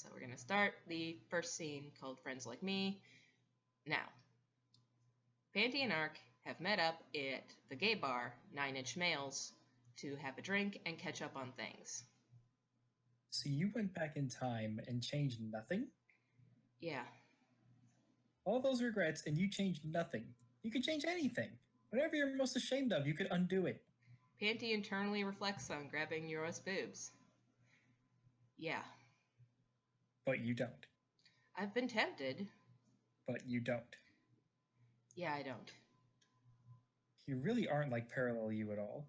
So we're going to start the first scene called Friends Like Me. Now, Panty and Ark have met up at the gay bar, 9 Inch Males, to have a drink and catch up on things. So you went back in time and changed nothing? Yeah, All those regrets and you changed nothing. You could change anything. Whatever you're most ashamed of, you could undo it. Panty internally reflects on grabbing Euro's boobs. Yeah, But you don't. I've been tempted. But you don't. Yeah, I don't. You really aren't like Parallel You at all.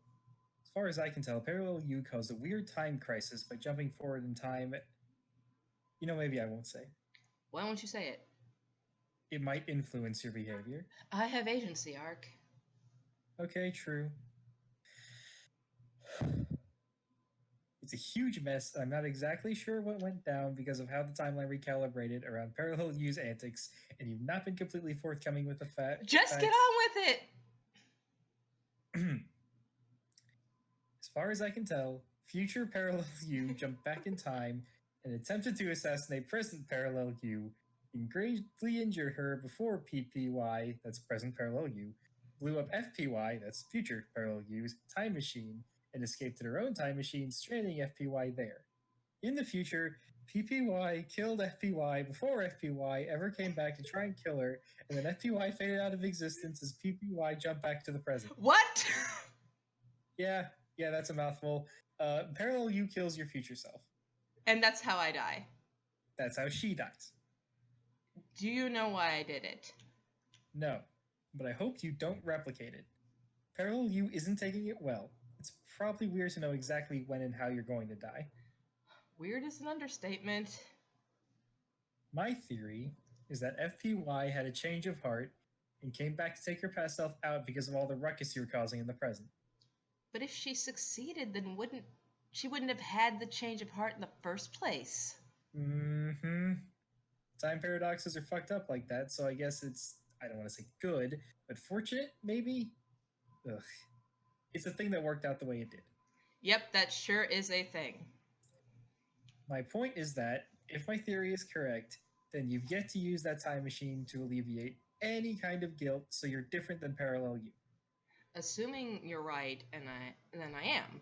As far as I can tell, Parallel You caused a weird time crisis by jumping forward in time. Maybe I won't say. Why won't you say it? It might influence your behavior. I have agency, Ark. Okay, true. It's a huge mess. I'm not exactly sure what went down because of how the timeline recalibrated around Parallel U's antics, and you've not been completely forthcoming with the Just get facts. on with it! As far as I can tell, future Parallel U jumped back in time and attempted to assassinate present Parallel U, and gravely injured her before PPY, that's present Parallel U, blew up FPY, that's future Parallel U's, time machine, and escaped in her own time machine, stranding FPY there. In the future, PPY killed FPY before FPY ever came back to try and kill her, and then FPY faded out of existence as PPY jumped back to the present. What? Yeah, that's a mouthful. Parallel U kills your future self. And that's how I die. That's how she dies. Do you know why I did it? No, but I hope you don't replicate it. Parallel U isn't taking it well. It's probably weird to know exactly when and how you're going to die. Weird is an understatement. My theory is that FPY had a change of heart and came back to take her past self out because of all the ruckus you were causing in the present. But if she succeeded, then she wouldn't have had the change of heart in the first place. Mm-hmm. Time paradoxes are fucked up like that, so I guess I don't want to say good, but fortunate, maybe? Ugh. It's a thing that worked out the way it did. Yep, that sure is a thing. My point is that, if my theory is correct, then you've yet to use that time machine to alleviate any kind of guilt, so you're different than Parallel You. Assuming you're right, and then I am.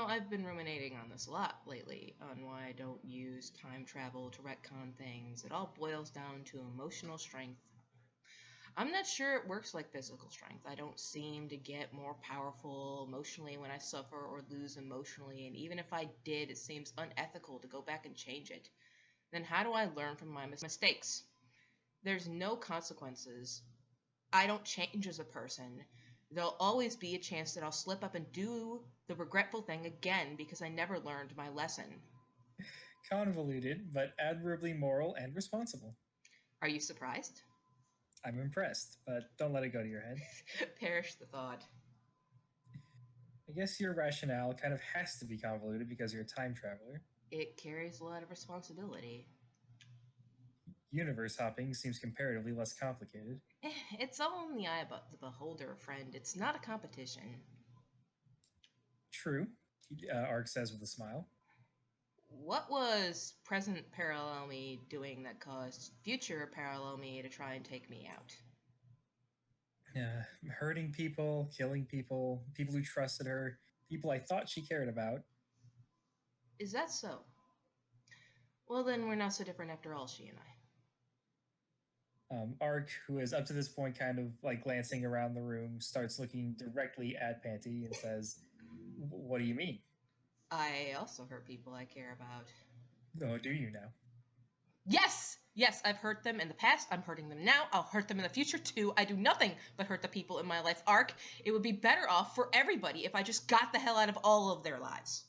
I've been ruminating on this a lot lately, on why I don't use time travel to retcon things. It all boils down to emotional strength. I'm not sure it works like physical strength. I don't seem to get more powerful emotionally when I suffer or lose emotionally, and even if I did, it seems unethical to go back and change it. Then how do I learn from my mistakes? There's no consequences. I don't change as a person. There'll always be a chance that I'll slip up and do the regretful thing again because I never learned my lesson. Convoluted, but admirably moral and responsible. Are you surprised? I'm impressed, but don't let it go to your head. Perish the thought. I guess your rationale kind of has to be convoluted because you're a time traveler. It carries a lot of responsibility. Universe hopping seems comparatively less complicated. It's all in the eye of the beholder, friend. It's not a competition. True, Ark says with a smile. What was present Parallel Me doing that caused future Parallel Me to try and take me out? Hurting people, killing people, people who trusted her, people I thought she cared about. Is that so? Well, then we're not so different after all, she and I. Ark, who is up to this point kind of like glancing around the room, starts looking directly at Panty and says, "What do you mean?" I also hurt people I care about. Oh, do you now? Yes, I've hurt them in the past. I'm hurting them now. I'll hurt them in the future too. I do nothing but hurt the people in my life. Ark, it would be better off for everybody if I just got the hell out of all of their lives.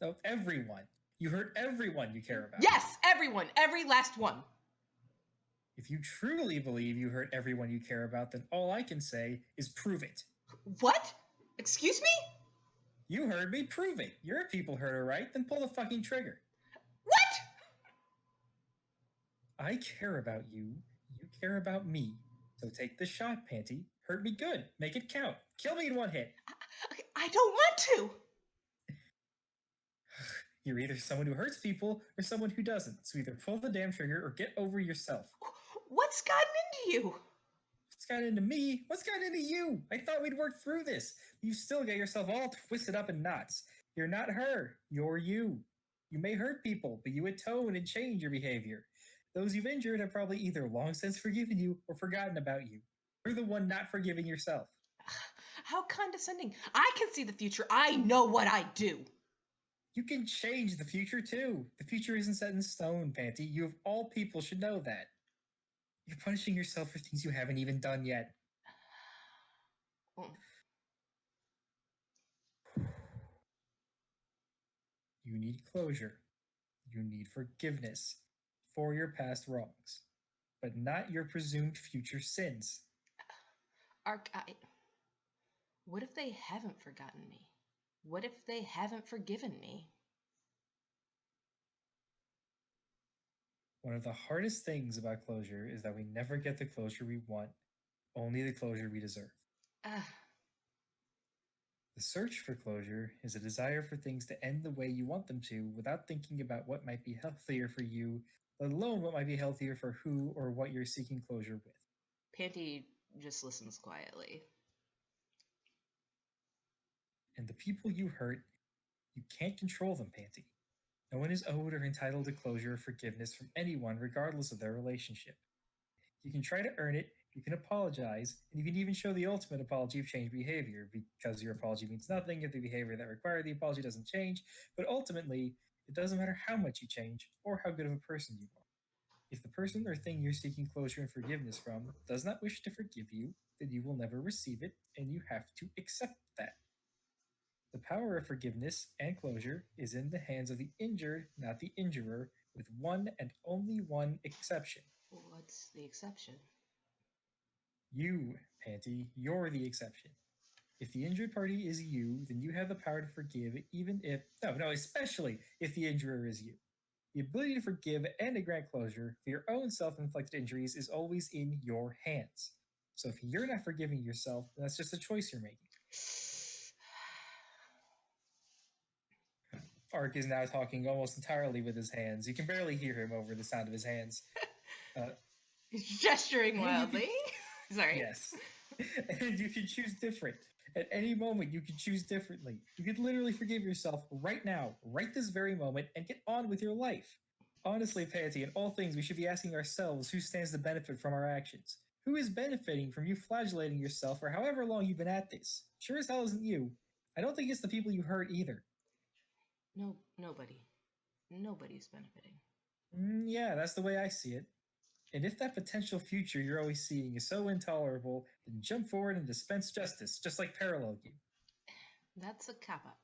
Oh, everyone. You hurt everyone you care about. Yes, everyone. Every last one. If you truly believe you hurt everyone you care about, then all I can say is prove it. What? Excuse me? You heard me. Prove it. Your people heard her, right? Then pull the fucking trigger. What? I care about you. You care about me. So take the shot, Panty. Hurt me good. Make it count. Kill me in one hit. I don't want to. You're either someone who hurts people or someone who doesn't. So either pull the damn trigger or get over yourself. What's gotten into you? What's gotten into me? What's gotten into you? I thought we'd work through this. You still get yourself all twisted up in knots. You're not her. You're you. You may hurt people, but you atone and change your behavior. Those you've injured have probably either long since forgiven you or forgotten about you. You're the one not forgiving yourself. How condescending. I can see the future. I know what I do. You can change the future too. The future isn't set in stone, Panty. You of all people should know that. You're punishing yourself for things you haven't even done yet. Oh. You need closure. You need forgiveness for your past wrongs, but not your presumed future sins. What if they haven't forgotten me? What if they haven't forgiven me? One of the hardest things about closure is that we never get the closure we want, only the closure we deserve. The search for closure is a desire for things to end the way you want them to without thinking about what might be healthier for you, let alone what might be healthier for who or what you're seeking closure with. Panty just listens quietly. And the people you hurt, you can't control them, Panty. No one is owed or entitled to closure or forgiveness from anyone, regardless of their relationship. You can try to earn it, you can apologize, and you can even show the ultimate apology of changed behavior, because your apology means nothing if the behavior that required the apology doesn't change, but ultimately, it doesn't matter how much you change or how good of a person you are. If the person or thing you're seeking closure and forgiveness from does not wish to forgive you, then you will never receive it, and you have to accept that. The power of forgiveness and closure is in the hands of the injured, not the injurer, with one and only one exception. What's the exception? You, Panty, you're the exception. If the injured party is you, then you have the power to forgive, even if, especially if the injurer is you. The ability to forgive and to grant closure for your own self inflicted injuries is always in your hands. So if you're not forgiving yourself, then that's just a choice you're making. Ark is now talking almost entirely with his hands. You can barely hear him over the sound of his hands. He's gesturing wildly. Sorry. Yes. And you can choose different. At any moment, you can choose differently. You could literally forgive yourself right now, right this very moment, and get on with your life. Honestly, Panty, in all things, we should be asking ourselves who stands to benefit from our actions. Who is benefiting from you flagellating yourself for however long you've been at this? Sure as hell isn't you. I don't think it's the people you hurt either. No, nobody. Nobody's benefiting. Yeah, that's the way I see it. And if that potential future you're always seeing is so intolerable, then jump forward and dispense justice, just like parallel you. That's a cop-out.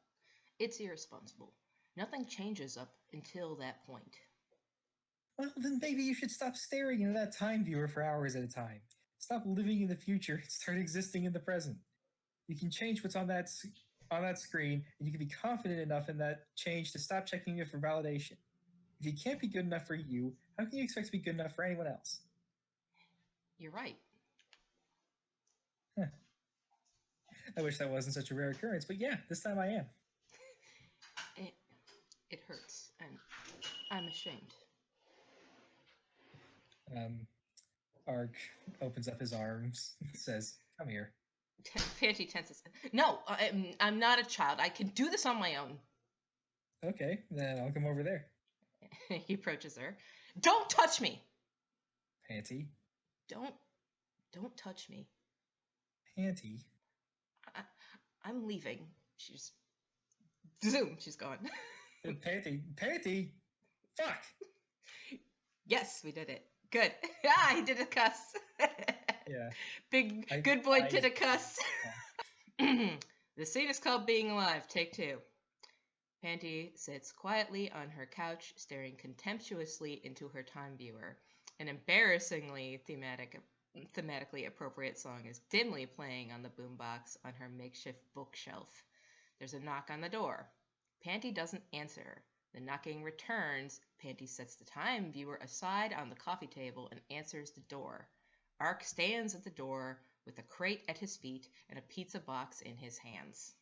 It's irresponsible. Nothing changes up until that point. Well, then maybe you should stop staring into that time viewer for hours at a time. Stop living in the future and start existing in the present. You can change what's on that screen, and you can be confident enough in that change to stop checking it for validation. If you can't be good enough for you, how can you expect to be good enough for anyone else? You're right. Huh. I wish that wasn't such a rare occurrence, but yeah, this time I am. It hurts, and I'm ashamed. Ark opens up his arms, says, "Come here." Panty tenses. No, I'm not a child. I can do this on my own. Okay, then I'll come over there. He approaches her. Don't touch me! Panty. Don't touch me. Panty. I'm leaving. She's... Zoom, she's gone. Panty! Fuck! Yes, we did it. Good. He did a cuss. Yeah. Good boy did a cuss. Yeah. The scene is called Being Alive, take 2. Panty sits quietly on her couch, staring contemptuously into her time viewer. An embarrassingly thematically appropriate song is dimly playing on the boombox on her makeshift bookshelf. There's a knock on the door. Panty doesn't answer. The knocking returns. Panty sets the time viewer aside on the coffee table and answers the door. Ark stands at the door with a crate at his feet and a pizza box in his hands.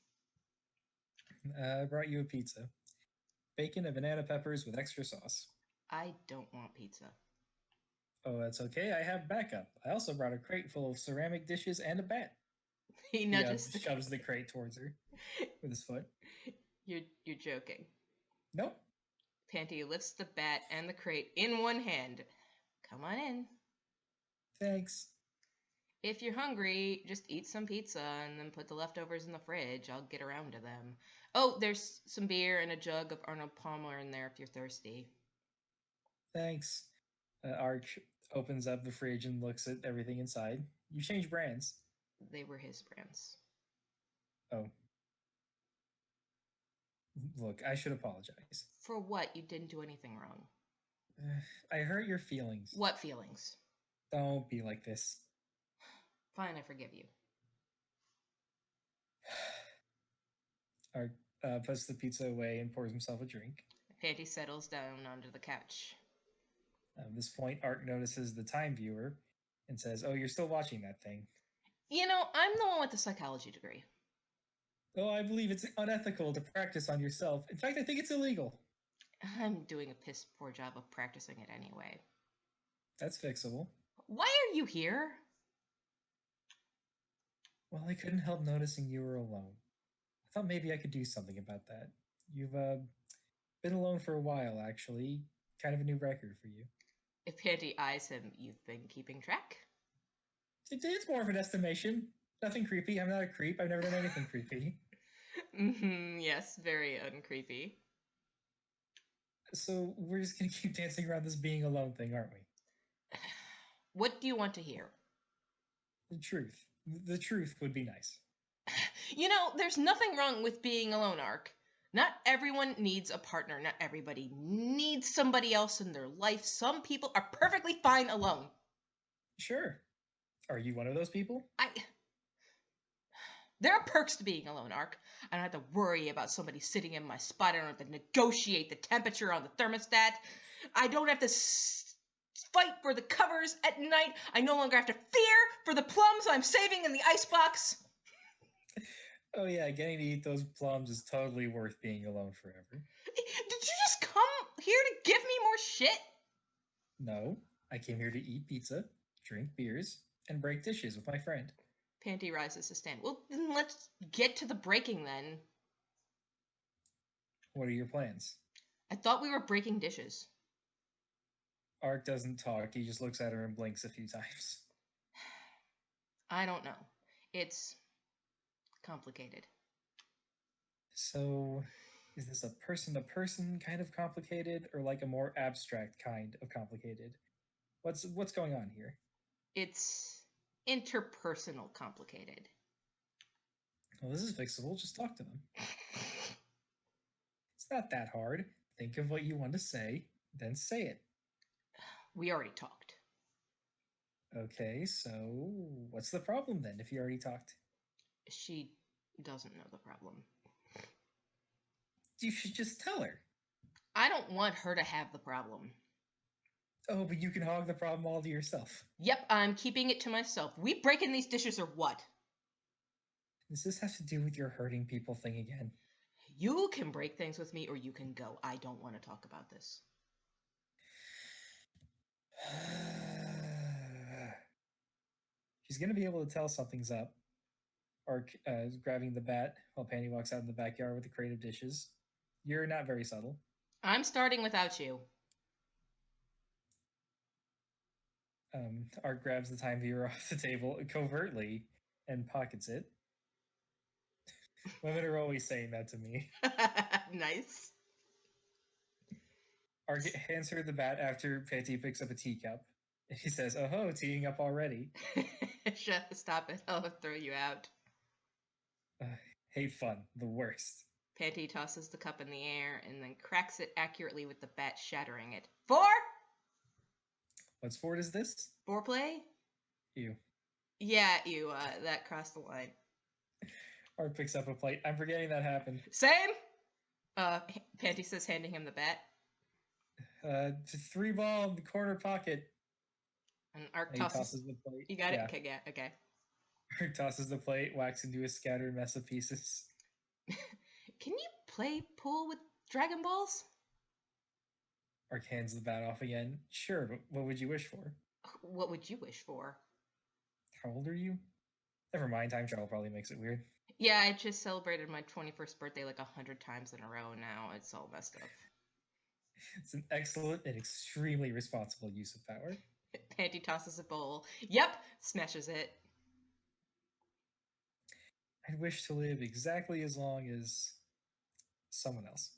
I brought you a pizza. bacon and banana peppers with extra sauce. I don't want pizza. Oh, that's okay. I have backup. I also brought a crate full of ceramic dishes and a bat. He He nudges shoves the crate towards her with his foot. You're joking. Nope. Panty lifts the bat and the crate in one hand. Come on in. Thanks. If you're hungry, just eat some pizza and then put the leftovers in the fridge. I'll get around to them. Oh, there's some beer and a jug of Arnold Palmer in there if you're thirsty. Thanks. Arch opens up the fridge and looks at everything inside. You changed brands. They were his brands. Oh. Look, I should apologize. For what? You didn't do anything wrong. I hurt your feelings. What feelings? Don't be like this. Fine, I forgive you. Art puts the pizza away and pours himself a drink. Panty settles down onto the couch. At this point, Art notices the time viewer and says, "Oh, you're still watching that thing." You know, I'm the one with the psychology degree. Oh, I believe it's unethical to practice on yourself. In fact, I think it's illegal. I'm doing a piss poor job of practicing it anyway. That's fixable. Why are you here? Well, I couldn't help noticing you were alone. I thought maybe I could do something about that. You've been alone for a while, actually. Kind of a new record for you. If Panty eyes him, you've been keeping track? It's more of an estimation. Nothing creepy. I'm not a creep. I've never done anything creepy. Yes, very uncreepy. So we're just going to keep dancing around this being alone thing, aren't we? What do you want to hear? The truth. The truth would be nice. You know, there's nothing wrong with being alone, Ark. Not everyone needs a partner. Not everybody needs somebody else in their life. Some people are perfectly fine alone. Sure. Are you one of those people? There are perks to being alone, Ark. I don't have to worry about somebody sitting in my spot. I don't have to negotiate the temperature on the thermostat. I don't have to fight for the covers at night. I no longer have to fear for the plums I'm saving in the icebox. Oh yeah, getting to eat those plums is totally worth being alone forever. Did you just come here to give me more shit? No, I came here to eat pizza, drink beers, and break dishes with my friend. Panty rises to stand. Well, then let's get to the breaking then. What are your plans? I thought we were breaking dishes. Ark doesn't talk. He just looks at her and blinks a few times. I don't know. It's complicated. So, is this a person-to-person kind of complicated, or like a more abstract kind of complicated? What's going on here? It's interpersonal complicated. Well, this is fixable. Just talk to them. It's not that hard. Think of what you want to say, then say it. We already talked. Okay, so what's the problem then if you already talked? She doesn't know the problem. You should just tell her. I don't want her to have the problem. Oh, but you can hog the problem all to yourself. Yep, I'm keeping it to myself. We breaking these dishes or what? Does this have to do with your hurting people thing again? You can break things with me or you can go. I don't want to talk about this. She's going to be able to tell something's up. Ark is grabbing the bat while Panty walks out in the backyard with a crate of dishes. You're not very subtle. I'm starting without you. Ark grabs the time viewer off the table covertly and pockets it. Women are always saying that to me. Nice. Ark hands her the bat after Panty picks up a teacup. He says, "Oh, teeing up already." Stop it. I'll throw you out. Hate fun. The worst. Panty tosses the cup in the air and then cracks it accurately with the bat, shattering it. 4? What sport is this? Foreplay? You. Yeah, you. That crossed the line. Ark picks up a plate. I'm forgetting that happened. Same? Panty says, handing him the bat. 3-ball in the corner pocket. And Ark tosses the plate. You got it? Okay, yeah, okay. Ark tosses the plate, whacks into a scattered mess of pieces. Can you play pool with Dragon Balls? Ark hands the bat off again. Sure, but what would you wish for? What would you wish for? How old are you? Never mind, time travel probably makes it weird. Yeah, I just celebrated my 21st birthday like 100 times in a row now. It's all messed up. It's an excellent and extremely responsible use of power. Panty tosses a bowl. Yep, smashes it. I'd wish to live exactly as long as someone else.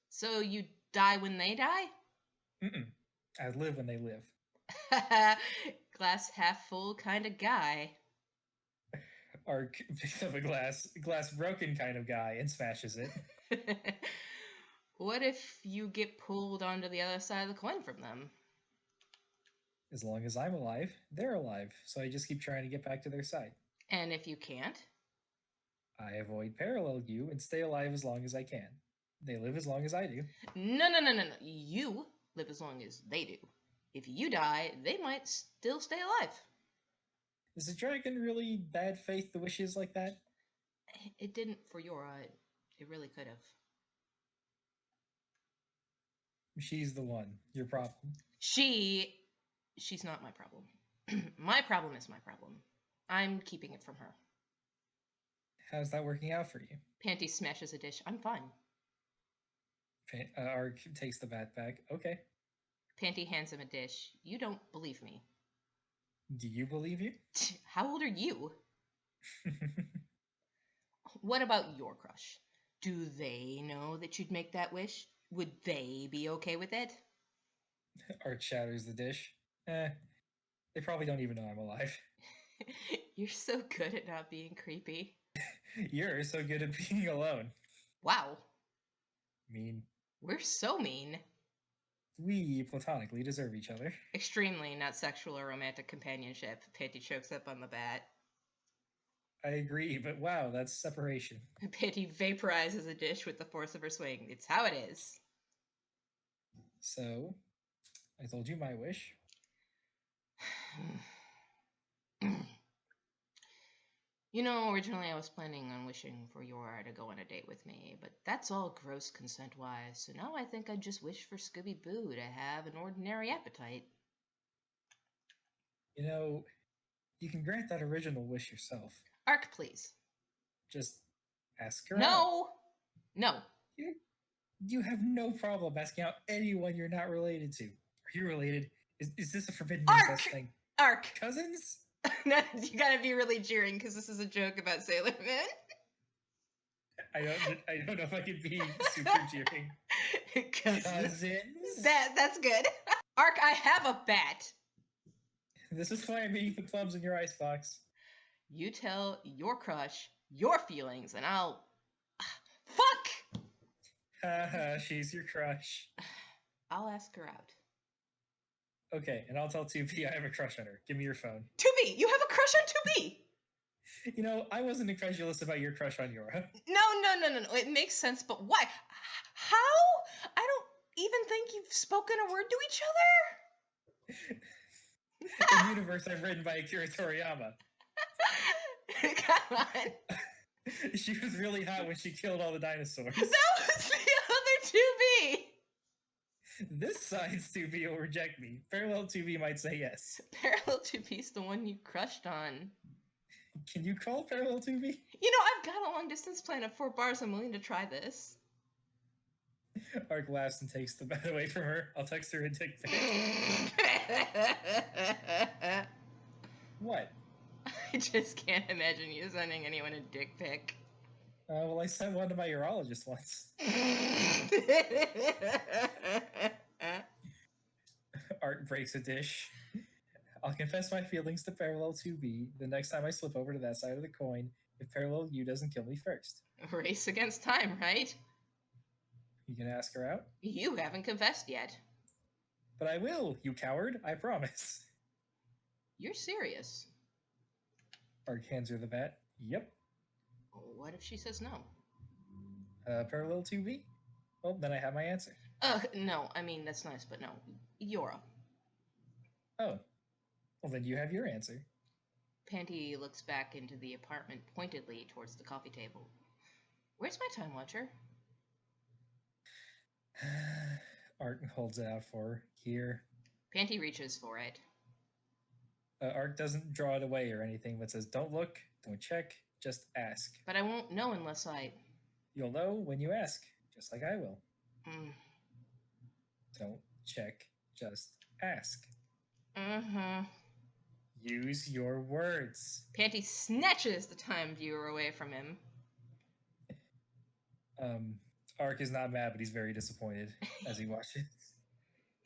So you die when they die? Mm-mm. I'd live when they live. Glass half full kind of guy. Ark picks up a glass broken kind of guy and smashes it. What if you get pulled onto the other side of the coin from them? As long as I'm alive, they're alive, so I just keep trying to get back to their side. And if you can't? I avoid parallel you and stay alive as long as I can. They live as long as I do. No. You live as long as they do. If you die, they might still stay alive. Is a dragon really bad faith the wishes like that? It didn't for Yora. It really could have. She's the one. Your problem. She's not my problem. My problem is my problem. I'm keeping it from her. How's that working out for you? Panty smashes a dish. I'm fine. Ark takes the bat back. Okay. Panty hands him a dish. You don't believe me. Do you believe you? How old are you? What about your crush? Do they know that you'd make that wish? Would they be okay with it? Ark shatters the dish. They probably don't even know I'm alive. You're so good at not being creepy. You're so good at being alone. Wow. Mean. We're so mean. We platonically deserve each other. Extremely not sexual or romantic companionship. Panty chokes up on the bat. I agree, but wow, that's separation. Panty vaporizes a dish with the force of her swing. It's how it is. So, I told you my wish. You know, originally I was planning on wishing for Yora to go on a date with me, but that's all gross consent-wise, so now I think I'd just wish for Scooby-Boo to have an ordinary appetite. You know, you can grant that original wish yourself. Ark, please. Just ask her No! No. You have no problem asking out anyone you're not related to. Are you related? Is this a forbidden incest thing? Ark! Cousins? No, you gotta be really jeering because this is a joke about Sailor Moon. I don't know if I could be super jeering. Cousins? That's good. Ark, I have a bat. This is why I'm eating the clubs in your icebox. You tell your crush your feelings, and I'll... Fuck! Haha, she's your crush. I'll ask her out. Okay, and I'll tell 2B I have a crush on her. Give me your phone. 2B! You have a crush on 2B! You know, I wasn't incredulous about your crush on Yora. No. It makes sense, but why? How? I don't even think you've spoken a word to each other. The universe I've written by Akira Toriyama. Come on. She was really hot when she killed all the dinosaurs. That was the other 2B. This side's 2B will reject me. Parallel 2B might say yes. Parallel 2B's the one you crushed on. Can you call Parallel 2B? You know, I've got a long distance plan of 4 bars. I'm willing to try this. Ark laughs and takes the bat away from her. I'll text her a dick pic. What? I just can't imagine you sending anyone a dick pic. Well, I sent one to my urologist once. Ark breaks a dish. I'll confess my feelings to Parallel 2B the next time I slip over to that side of the coin if Parallel U doesn't kill me first. Race against time, right? You gonna ask her out? You haven't confessed yet. But I will, you coward. I promise. You're serious. Ark hands her the bat. Yep. What if she says no? Parallel 2B? Well, then I have my answer. No. I mean, that's nice, but no. Yora. Oh. Well, then you have your answer. Panty looks back into the apartment pointedly towards the coffee table. Where's my time watcher? Ark holds it out for her. Here. Panty reaches for it. Ark doesn't draw it away or anything, but says, don't look, don't check, just ask. But I won't know unless I... You'll know when you ask, just like I will. Mm. Don't check, just ask. Mm-hmm. Use your words. Panty snatches the time viewer away from him. Ark is not mad, but he's very disappointed as he watches.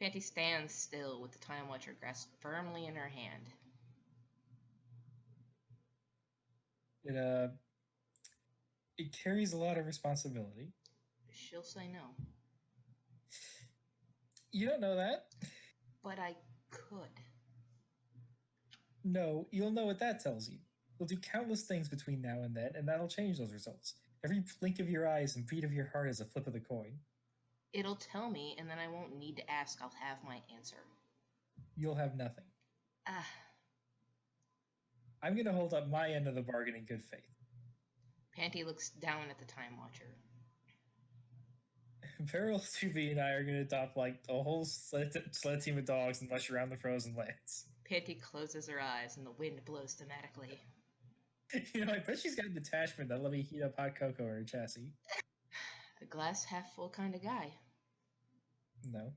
Panty stands still with the time watcher grasped firmly in her hand. It carries a lot of responsibility. She'll say no. You don't know that. But I could. No, you'll know what that tells you. You'll do countless things between now and then, and that'll change those results. Every blink of your eyes and beat of your heart is a flip of the coin. It'll tell me, and then I won't need to ask. I'll have my answer. You'll have nothing. Ah. I'm going to hold up my end of the bargain in good faith. Panty looks down at the time watcher. Feral 2B and I are going to adopt like a whole sled team of dogs and mush around the frozen lands. Panty closes her eyes and the wind blows thematically. You know, I bet she's got an attachment that let me heat up hot cocoa in her chassis. A glass half full kind of guy. No.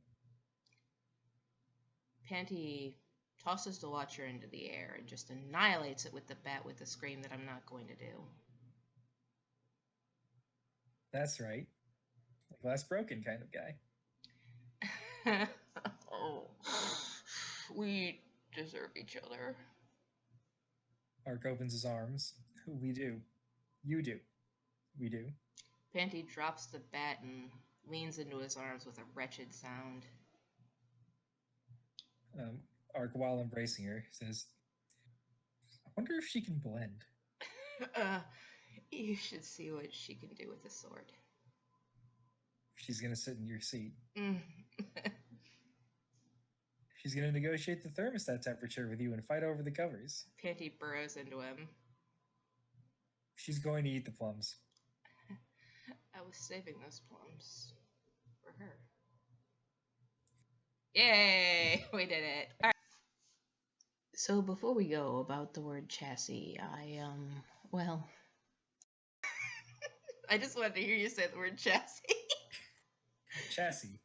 Panty tosses the watcher into the air and just annihilates it with the bat with a scream that I'm not going to do. That's right. A glass broken kind of guy. Oh. We deserve each other. Ark opens his arms. We do. You do. We do. Panty drops the bat and leans into his arms with a wretched sound. Ark, while embracing her, says, I wonder if she can blend. You should see what she can do with a sword. She's going to sit in your seat. Mm. She's going to negotiate the thermostat temperature with you and fight over the covers. Panty burrows into him. She's going to eat the plums. I was saving those plums for her. Yay! We did it. All right. So before we go about the word chassis, well, I just wanted to hear you say the word chassis. Chassis.